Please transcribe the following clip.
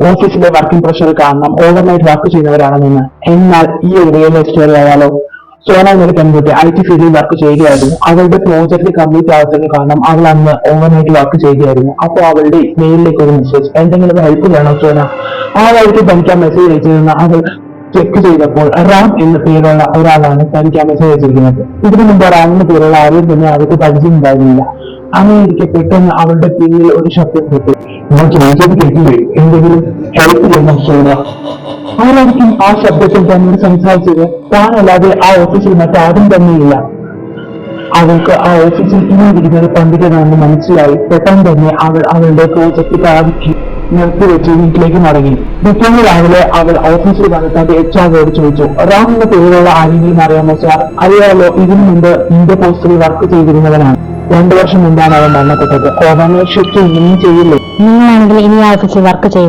ഓഫീസിലെ working pressure കാരണം overnight work ചെയ്യുന്നവരാണെന്ന്. എന്നാൽ ഈ ഒരു റിയൽ ലൈഫ് സ്റ്റോറി ആയാലോ? സോന എന്നൊരു പെൺകുട്ടി IT ഫീൽഡിൽ വർക്ക് ചെയ്യുകയായിരുന്നു. അവളുടെ പ്രോജക്ട് കംപ്ലീറ്റ് ആവാത്തതിന് കാരണം അവൾ അന്ന് ഓവർനൈറ്റ് വർക്ക് ചെയ്യുകയായിരുന്നു. അപ്പോൾ അവളുടെ മെയിലിലേക്ക് ഒരു മെസ്സേജ്, എന്തെങ്കിലും ഹെൽപ്പ് വേണോ സോന? ആ വഴിക്ക് തനിക്ക് ആ മെസ്സേജ് അയച്ചിരുന്ന അവൾ ചെക്ക് ചെയ്തപ്പോൾ റാം എന്ന പേരുള്ള ഒരാളാണ് തനിക്ക് ആ മെസ്സേജ് അയച്ചിരിക്കുന്നത്. ഇതിനു മുമ്പ് റാം എന്ന പേരുള്ള ആരും തന്നെ അവർക്ക് പരിചയം ഉണ്ടായിരുന്നില്ല. അങ്ങനെ പെട്ടെന്ന് അവളുടെ പിന്നിൽ ഒരു ശബ്ദം കേട്ടു. ഞാൻ ചോദിച്ചത് കേട്ടില്ലേ, എന്തെങ്കിലും ഹെൽപ്പ് ചെയ്യണം സോന? ആരായിരിക്കും ആ ശബ്ദത്തിൽ തന്നോട് സംസാരിച്ചത്? താനല്ലാതെ ആ ഓഫീസിൽ മറ്റാരും തന്നെയില്ല. അവൾക്ക് ആ ഓഫീസിൽ ഇരിക്കുന്നത് പണ്ഡിതനാണെന്ന് മനസ്സിലായി. പെട്ടെന്ന് തന്നെ അവൾ അവളുടെ പ്രോജക്ട് പ്രാപിച്ചു നിർത്തിവെച്ച് വീട്ടിലേക്ക് മടങ്ങി. പിറ്റേന്ന് രാവിലെ അവൾ ഓഫീസിൽ വന്ന് തന്റെ HR ചോദിച്ചു, റാം എന്ന പേരുള്ള ആരെങ്കിലും അറിയാമോ സാർ? അറിയാമല്ലോ, ഇതിനു മുമ്പ് ഇന്ത്യ പോസ്റ്റിൽ വർക്ക് ചെയ്തിരുന്നവനാണ്. 2 വർഷം മുമ്പാണ് അവൻ മരണപ്പെട്ടത്. ഓവർനൈറ്റ് ഷിഫ്റ്റ് ഇനിയും ചെയ്യില്ലേ? നിങ്ങളാണെങ്കിൽ ഇനി ആ ഓഫീസിൽ വർക്ക് ചെയ്യും.